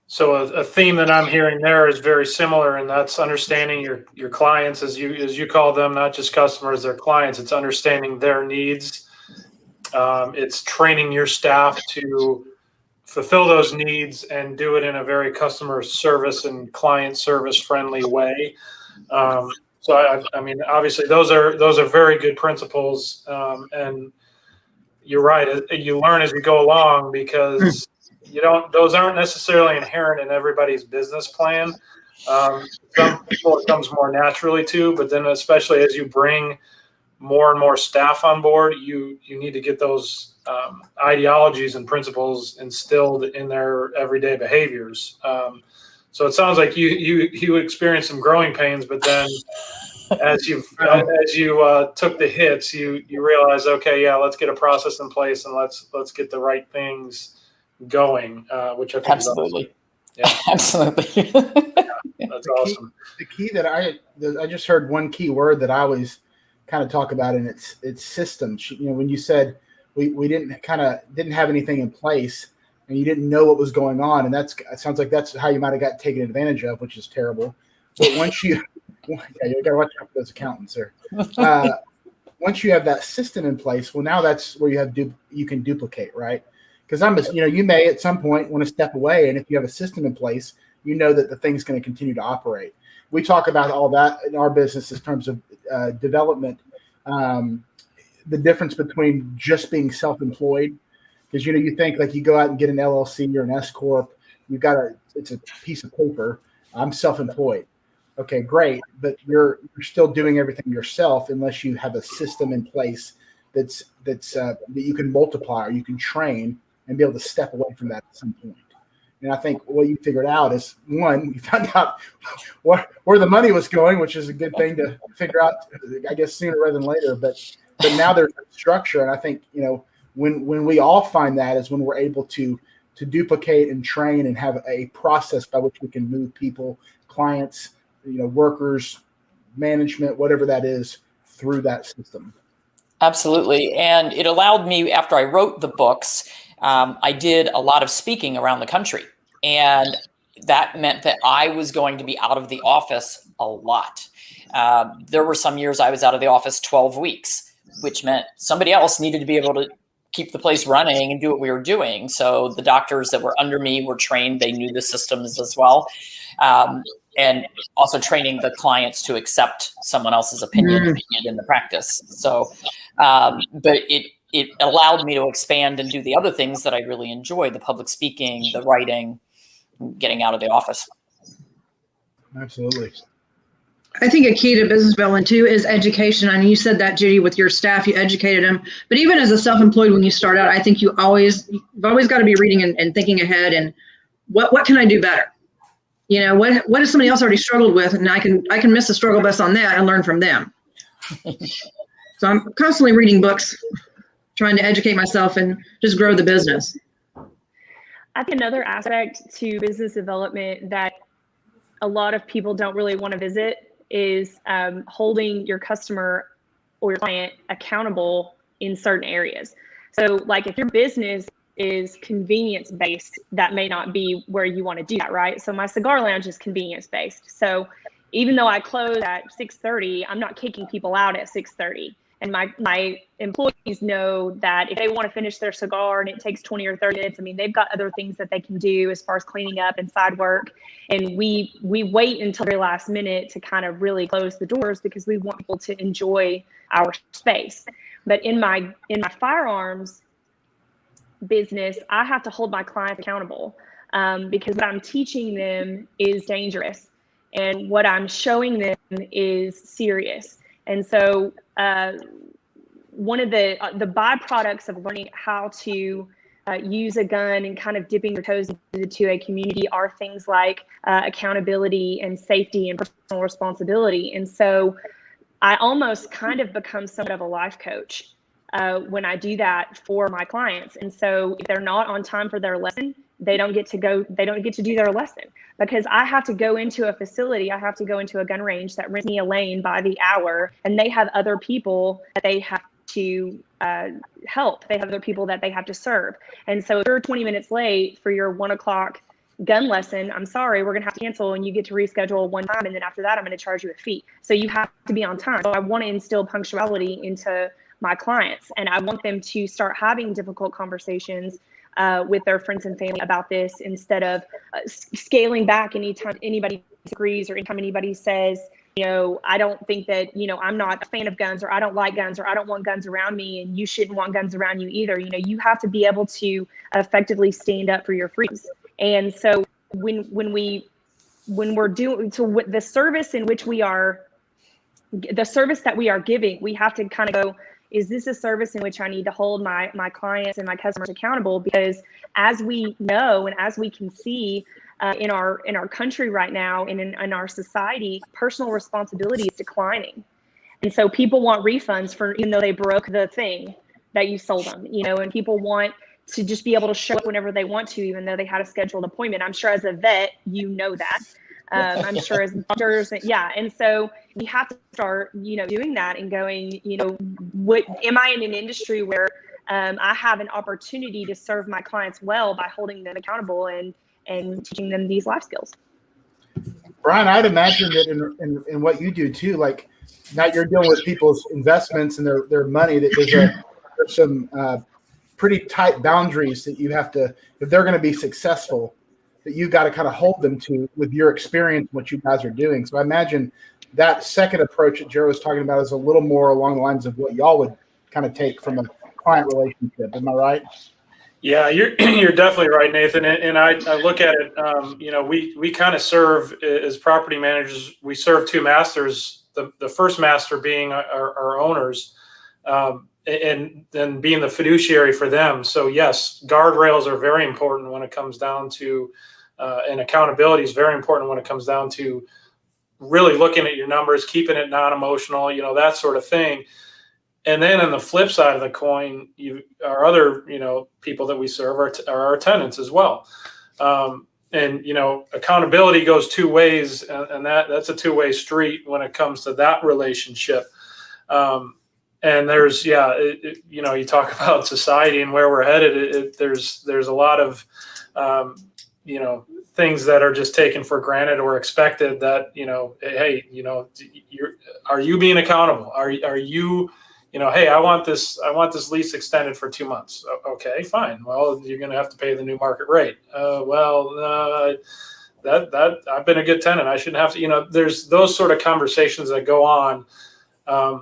[SPEAKER 2] So a theme that I'm hearing there is very similar, and that's understanding your clients, as you call them, not just customers, they're clients. It's understanding their needs. It's training your staff to fulfill those needs and do it in a very customer service and client service friendly way. So I mean, obviously those are very good principles, and you're right. You learn as you go along because those aren't necessarily inherent in everybody's business plan. Some people it comes more naturally to, but then especially as you bring more and more staff on board, you need to get those ideologies and principles instilled in their everyday behaviors. So it sounds like you experienced some growing pains, but then as you took the hits, you realize, okay, yeah, let's get a process in place and let's get the right things going, which I think
[SPEAKER 6] absolutely.
[SPEAKER 2] Is awesome. Yeah.
[SPEAKER 6] Absolutely.
[SPEAKER 2] That's awesome.
[SPEAKER 3] The key that I just heard one key word that I always kind of talk about, and it's systems. When you said we didn't have anything in place and you didn't know what was going on, and it sounds like that's how you might have got taken advantage of, which is terrible. But once you you gotta watch out for those accountants there. Once you have that system in place, well, now that's where you can duplicate, right? Because you may at some point want to step away, and if you have a system in place, you know that the thing's going to continue to operate. We talk about all that in our business in terms of development, the difference between just being self-employed, because you think like you go out and get an LLC or an S corp, it's a piece of paper. I'm self-employed. Okay, great, but you're still doing everything yourself unless you have a system in place that you can multiply or you can train and be able to step away from that at some point. And I think what you figured out is, one, you found out where the money was going, which is a good thing to figure out, I guess, sooner rather than later. But now there's a structure, and I think when we all find that is when we're able to duplicate and train and have a process by which we can move people, clients, workers, management, whatever that is, through that system.
[SPEAKER 6] Absolutely. And it allowed me, after I wrote the books, I did a lot of speaking around the country. And that meant that I was going to be out of the office a lot. There were some years I was out of the office 12 weeks, which meant somebody else needed to be able to keep the place running and do what we were doing. So the doctors that were under me were trained. They knew the systems as well. And also training the clients to accept someone else's opinion in the practice. So, but it allowed me to expand and do the other things that I really enjoy: the public speaking, the writing, getting out of the office.
[SPEAKER 3] Absolutely.
[SPEAKER 4] I think a key to business development too is education. I mean, you said that, Judy, with your staff, you educated them. But even as a self-employed, when you start out, I think you've always got to be reading and thinking ahead. And what can I do better? What has somebody else already struggled with, and I can miss the struggle bus on that and learn from them. So I'm constantly reading books, trying to educate myself and just grow the business.
[SPEAKER 5] I think another aspect to business development that a lot of people don't really want to visit is holding your customer or your client accountable in certain areas. So like if your business is convenience based, that may not be where you want to do that, right? So my cigar lounge is convenience based. So even though I close at 6:30, I'm not kicking people out at 6:30. And my employees know that if they want to finish their cigar and it takes 20 or 30 minutes, I mean, they've got other things that they can do as far as cleaning up and side work. And we wait until the last minute to kind of really close the doors because we want people to enjoy our space. But in my firearms business, I have to hold my clients accountable because what I'm teaching them is dangerous and what I'm showing them is serious. And so one of the byproducts of learning how to use a gun and kind of dipping your toes into a community are things like accountability and safety and personal responsibility. And so I almost kind of become somewhat of a life coach when I do that for my clients. And so if they're not on time for their lesson, they don't get to do their lesson because I have to go into a facility. I have to go into a gun range that rents me a lane by the hour, and they have other people that they have to help. They have other people that they have to serve. And so if you're 20 minutes late for your 1 o'clock gun lesson, I'm sorry, we're going to have to cancel and you get to reschedule one time. And then after that, I'm going to charge you a fee. So you have to be on time. So I want to instill punctuality into my clients, and I want them to start having difficult conversations with their friends and family about this instead of scaling back anytime anybody disagrees or anytime anybody says, you know, I don't think that, you know, I'm not a fan of guns, or I don't like guns, or I don't want guns around me, and you shouldn't want guns around you either. You know, you have to be able to effectively stand up for your freedoms. And so when we're doing the service in which we are, the service that we are giving, we have to kind of go, is this a service in which I need to hold my clients and my customers accountable? Because as we know and as we can see in our country right now and in our society, personal responsibility is declining. And so people want refunds for even though they broke the thing that you sold them, you know, and people want to just be able to show up whenever they want to, even though they had a scheduled appointment. I'm sure as a vet, you know that. I'm sure as doctors, yeah. And so we have to start, you know, doing that and going, you know, what am I in an industry where I have an opportunity to serve my clients well by holding them accountable and teaching them these life skills.
[SPEAKER 3] Brian, I'd imagine that in what you do too, like now you're dealing with people's investments and their money, that there's some pretty tight boundaries that you have to, if they're going to be successful, that you got to kind of hold them to with your experience, what you guys are doing. So I imagine that second approach that Jared was talking about is a little more along the lines of what y'all would kind of take from a client relationship. Am I right?
[SPEAKER 2] Yeah, you're definitely right, Nathan. And I look at it, you know, we kind of serve as property managers. We serve two masters. The first master being our owners, and then being the fiduciary for them. So yes, guardrails are very important when it comes down to, and accountability is very important when it comes down to really looking at your numbers, keeping it non-emotional, you know, that sort of thing. And then on the flip side of the coin, our other, you know, people that we serve are our tenants as well. And, you know, accountability goes two ways, and that's a two-way street when it comes to that relationship. And there's, you know, you talk about society and where we're headed. There's a lot of, you know, things that are just taken for granted or expected that, you know, hey, you know, are you being accountable? Are you, you know, hey, I want this lease extended for 2 months. Okay, fine. Well, you're going to have to pay the new market rate. That I've been a good tenant. I shouldn't have to, you know, there's those sort of conversations that go on.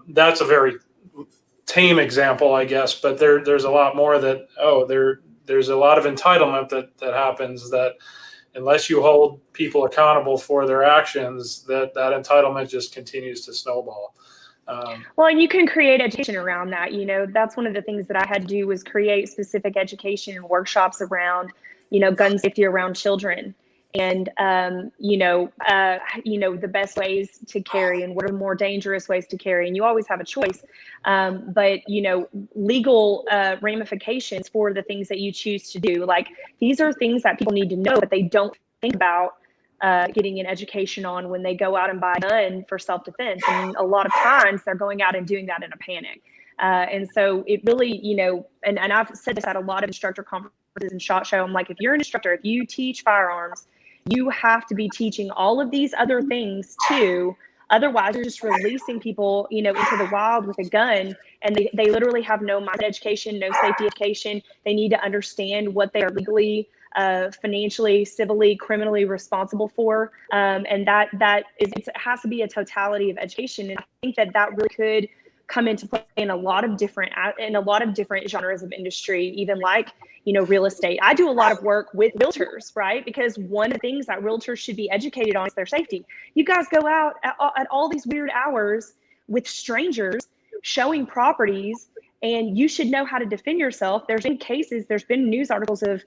[SPEAKER 2] That's a very tame example, I guess, but there's a lot more that, there's a lot of entitlement that happens, that unless you hold people accountable for their actions, that entitlement just continues to snowball.
[SPEAKER 5] Well, and you can create education around that. You know, that's one of the things that I had to do was create specific education and workshops around, you know, gun safety around children, and you know, the best ways to carry and what are the more dangerous ways to carry. And you always have a choice, but you know, legal ramifications for the things that you choose to do. Like, these are things that people need to know, but they don't think about getting an education on when they go out and buy a gun for self-defense. And a lot of times they're going out and doing that in a panic. And so it really, and I've said this at a lot of instructor conferences and SHOT Show. I'm like, if you're an instructor, if you teach firearms, you have to be teaching all of these other things too. Otherwise, you're just releasing people, into the wild with a gun, and they literally have no mindset education, no safety education. They need to understand what they are legally, financially, civilly, criminally responsible for, and it has to be a totality of education. And I think that really could come into play in a lot of different genres of industry, even like real estate. I do a lot of work with realtors, right? Because one of the things that realtors should be educated on is their safety. You guys go out at all these weird hours with strangers showing properties, and you should know how to defend yourself. There's been news articles of,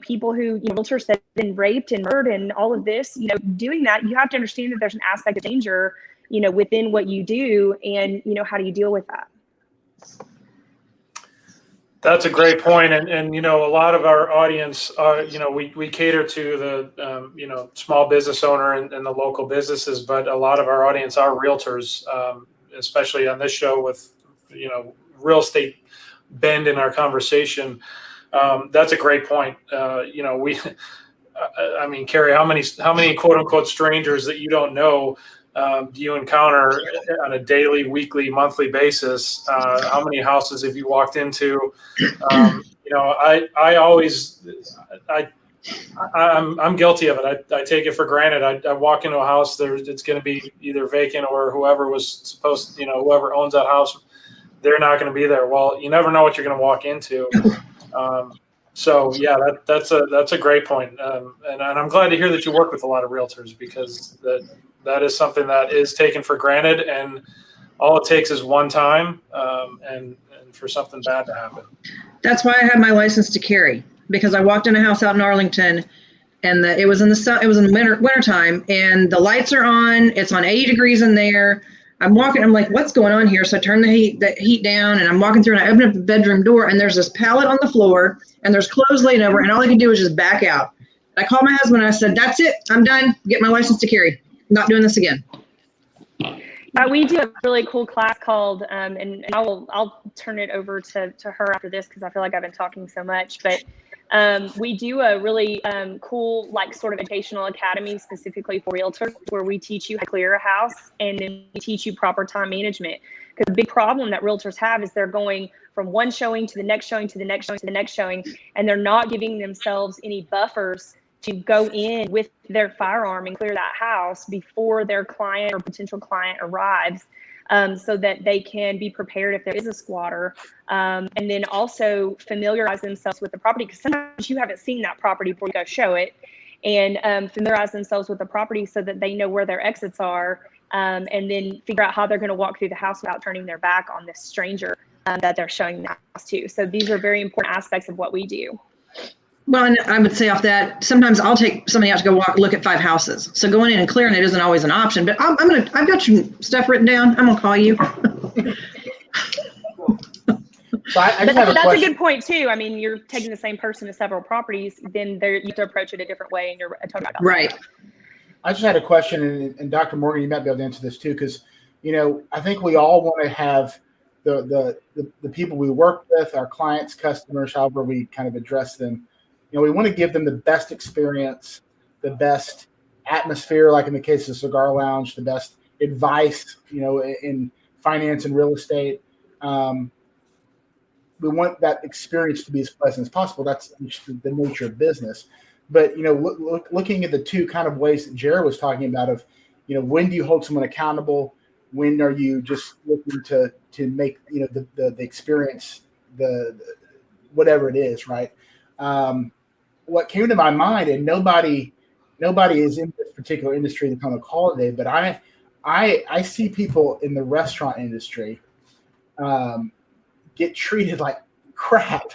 [SPEAKER 5] people who, realtors that have been raped and murdered and all of this, doing that. You have to understand that there's an aspect of danger, within what you do, and, how do you deal with that?
[SPEAKER 2] That's a great point. And a lot of our audience, we cater to the, small business owner and the local businesses, but a lot of our audience are realtors, especially on this show with, real estate bend in our conversation. That's a great point. Carrie, how many quote unquote strangers that you don't know do you encounter on a daily, weekly, monthly basis? How many houses have you walked into? I'm guilty of it. I take it for granted. I walk into a house, it's going to be either vacant or whoever was supposed, whoever owns that house, they're not going to be there. Well, you never know what you're going to walk into. So yeah, that's a great point. And I'm glad to hear that you work with a lot of realtors, because that is something that is taken for granted, and all it takes is one time, and for something bad to happen.
[SPEAKER 4] That's why I had my license to carry, because I walked in a house out in Arlington, and it was in the winter time, and the lights are on. It's on 80 degrees in there. I'm walking. I'm like, what's going on here? So I turn the heat down, and I'm walking through, and I open up the bedroom door, and there's this pallet on the floor, and there's clothes laying over, and all I can do is just back out. And I called my husband, and I said, "That's it. I'm done. Get my license to carry. I'm not doing this again."
[SPEAKER 5] We do a really cool class called, and I'll turn it over to her after this, because I feel like I've been talking so much. But we do a really cool, sort of educational academy specifically for realtors, where we teach you how to clear a house, and then we teach you proper time management. Because the big problem that realtors have is they're going from one showing to the next showing to the next showing to the next showing, and they're not giving themselves any buffers to go in with their firearm and clear that house before their client or potential client arrives, so that they can be prepared if there is a squatter, and then also familiarize themselves with the property, because sometimes you haven't seen that property before you go show it, and familiarize themselves with the property so that they know where their exits are, and then figure out how they're going to walk through the house without turning their back on this stranger that they're showing the house to. So these are very important aspects of what we do.
[SPEAKER 4] Well, and I would say off that, sometimes I'll take somebody out to go look at 5 houses. So going in and clearing it isn't always an option, but I've got your stuff written down. I'm going to call you.
[SPEAKER 3] So I just have
[SPEAKER 5] that's
[SPEAKER 3] question.
[SPEAKER 5] a good point too. I mean, you're taking the same person to several properties, then you have to approach it a different way, and you're totally
[SPEAKER 4] right.
[SPEAKER 3] I just had a question, and Dr. Morgan, you might be able to answer this too, because I think we all want to have the people we work with, our clients, customers, however we kind of address them. We want to give them the best experience, the best atmosphere, like in the case of Cigar Lounge, the best advice, in finance and real estate. We want that experience to be as pleasant as possible. That's the nature of business. But, looking at the two kind of ways that Jared was talking about of, when do you hold someone accountable? When are you just looking to make, the experience, the whatever it is, right? What came to my mind, and nobody is in this particular industry that's on the call today, but I see people in the restaurant industry get treated like crap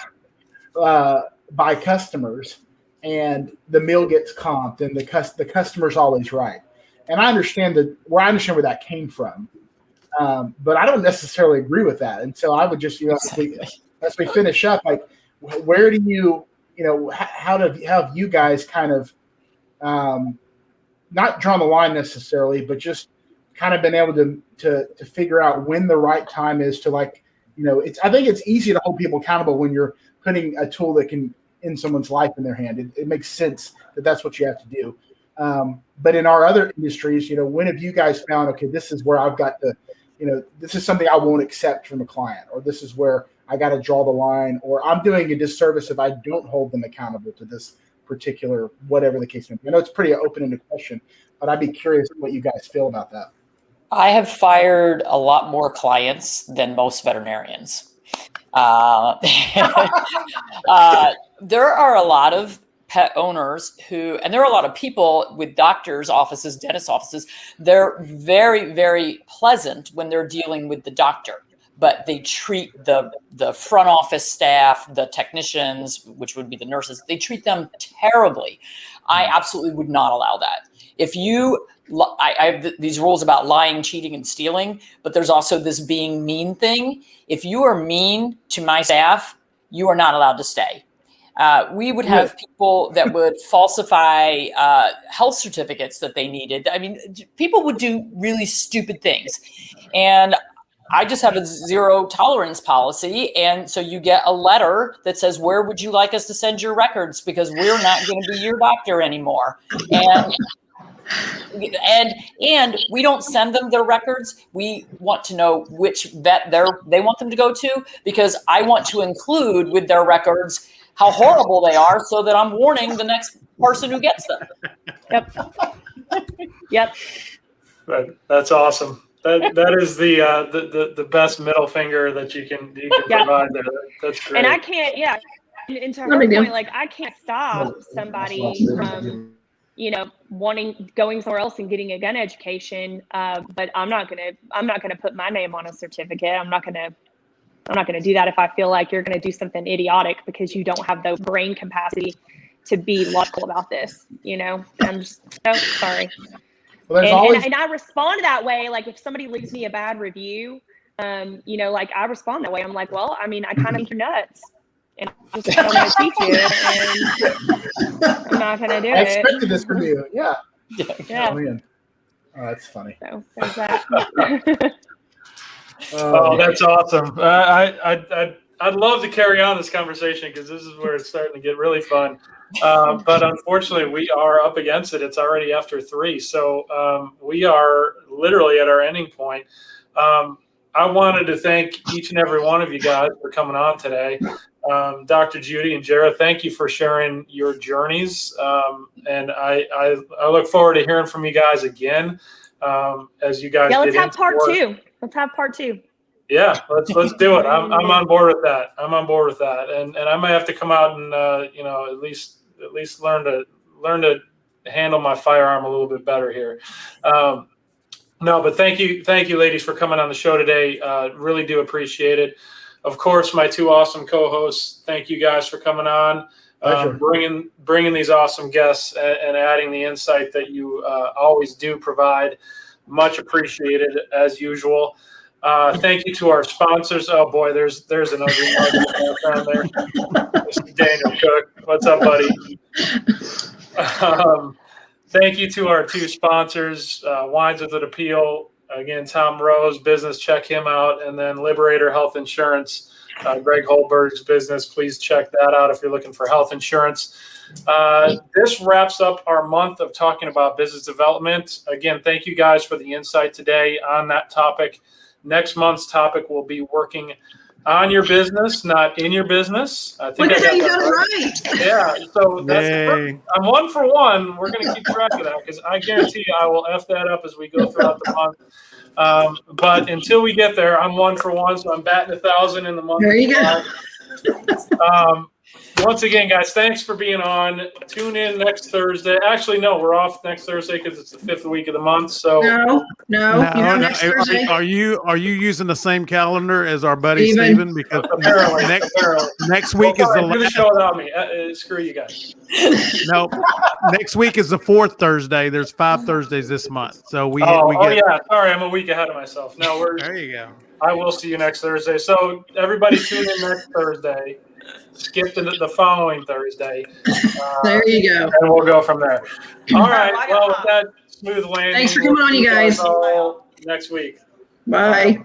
[SPEAKER 3] by customers, and the meal gets comped, and the customer's always right. And I understand where that came from, but I don't necessarily agree with that. And so I would just, as we finish up, like, where do you, how have you guys kind of not drawn the line necessarily, but just kind of been able to figure out when the right time is to, like, I think it's easy to hold people accountable when you're putting a tool that can end someone's life in their hand. It makes sense that that's what you have to do. But in our other industries, when have you guys found, okay, this is where I've got to, this is something I won't accept from a client, or this is where I got to draw the line, or I'm doing a disservice if I don't hold them accountable to this particular, whatever the case may be. I know it's pretty open-ended question, but I'd be curious what you guys feel about that.
[SPEAKER 6] I have fired a lot more clients than most veterinarians. There are a lot of pet owners and there are a lot of people with doctors' offices, dentist offices. They're very, very pleasant when they're dealing with the doctor, but they treat the front office staff, the technicians, which would be the nurses, they treat them terribly. I absolutely would not allow that. If I have these rules about lying, cheating, and stealing, but there's also this being mean thing. If you are mean to my staff, you are not allowed to stay. We would have people that would falsify health certificates that they needed. I mean, people would do really stupid things. And I just have a zero tolerance policy. And so you get a letter that says, where would you like us to send your records? Because we're not going to be your doctor anymore. And we don't send them their records. We want to know which vet they want them to go to, because I want to include with their records how horrible they are, so that I'm warning the next person who gets them.
[SPEAKER 5] Yep.
[SPEAKER 2] That's awesome. That is the best middle finger that you can provide there. That's great.
[SPEAKER 5] And I can't, and to her point, like, I can't stop somebody from, going somewhere else and getting a gun education. But I'm not gonna put my name on a certificate. I'm not gonna do that if I feel like you're gonna do something idiotic because you don't have the brain capacity to be logical about this. I'm just sorry.
[SPEAKER 3] Well,
[SPEAKER 5] and I respond that way. Like, if somebody leaves me a bad review, like, I respond that way. I'm like, well, I mean, I kind of think you're nuts, and I'm just going to teach you, and I'm not going to do it.
[SPEAKER 3] I expected this from you. Yeah.
[SPEAKER 5] Yeah.
[SPEAKER 3] Oh, man. Oh, that's funny.
[SPEAKER 5] So there's that.
[SPEAKER 2] Oh, that's awesome. I'd love to carry on this conversation, because this is where it's starting to get really fun. But unfortunately, we are up against it. It's already after 3. So we are literally at our ending point. I wanted to thank each and every one of you guys for coming on today. Dr. Judy and Jared, thank you for sharing your journeys. And I look forward to hearing from you guys again as you guys.
[SPEAKER 5] Yeah, let's have part 2. Let's have part 2.
[SPEAKER 2] Yeah, let's do it. I'm on board with that. And I might have to come out and at least learn to handle my firearm a little bit better here. No, but thank you, ladies, for coming on the show today. Really do appreciate it. Of course, my 2 awesome co-hosts. Thank you guys for coming on, bringing these awesome guests and adding the insight that you always do provide. Much appreciated as usual. Thank you to our sponsors. Oh boy, there's an ugly mug down there. Mr. Daniel Cook, what's up, buddy? Thank you to our 2 sponsors, Wines with an Appeal. Again, Tom Rose business, check him out, and then Liberator Health Insurance, Greg Holberg's business. Please check that out if you're looking for health insurance. This wraps up our month of talking about business development. Again, thank you guys for the insight today on that topic. Next month's topic will be working on your business, not in your business. I think
[SPEAKER 4] Look at how you got it right.
[SPEAKER 2] Yeah, so I'm 1 for 1. We're going to keep track of that, because I guarantee you I will F that up as we go throughout the month. But until we get there, I'm 1 for 1, so I'm batting 1,000 in the month.
[SPEAKER 4] There you go.
[SPEAKER 2] Once again, guys, thanks for being on. Tune in next Thursday. Actually, no, we're off next Thursday because it's the 5th week of the month. So
[SPEAKER 4] no. Next Thursday.
[SPEAKER 1] Are you using the same calendar as our buddy Steven? Because next week is the
[SPEAKER 2] do the show without me. Screw you guys.
[SPEAKER 1] No, next week is the 4th Thursday. There's 5 Thursdays this month, so we get.
[SPEAKER 2] Yeah, sorry, I'm a week ahead of myself. No,
[SPEAKER 1] there you go.
[SPEAKER 2] I will see you next Thursday. So everybody, tune in next Thursday. Skip the following Thursday.
[SPEAKER 4] There you go.
[SPEAKER 2] And we'll go from there. All right. Well, with that smooth landing.
[SPEAKER 4] Thanks for coming on, you guys.
[SPEAKER 2] Next week.
[SPEAKER 4] Bye.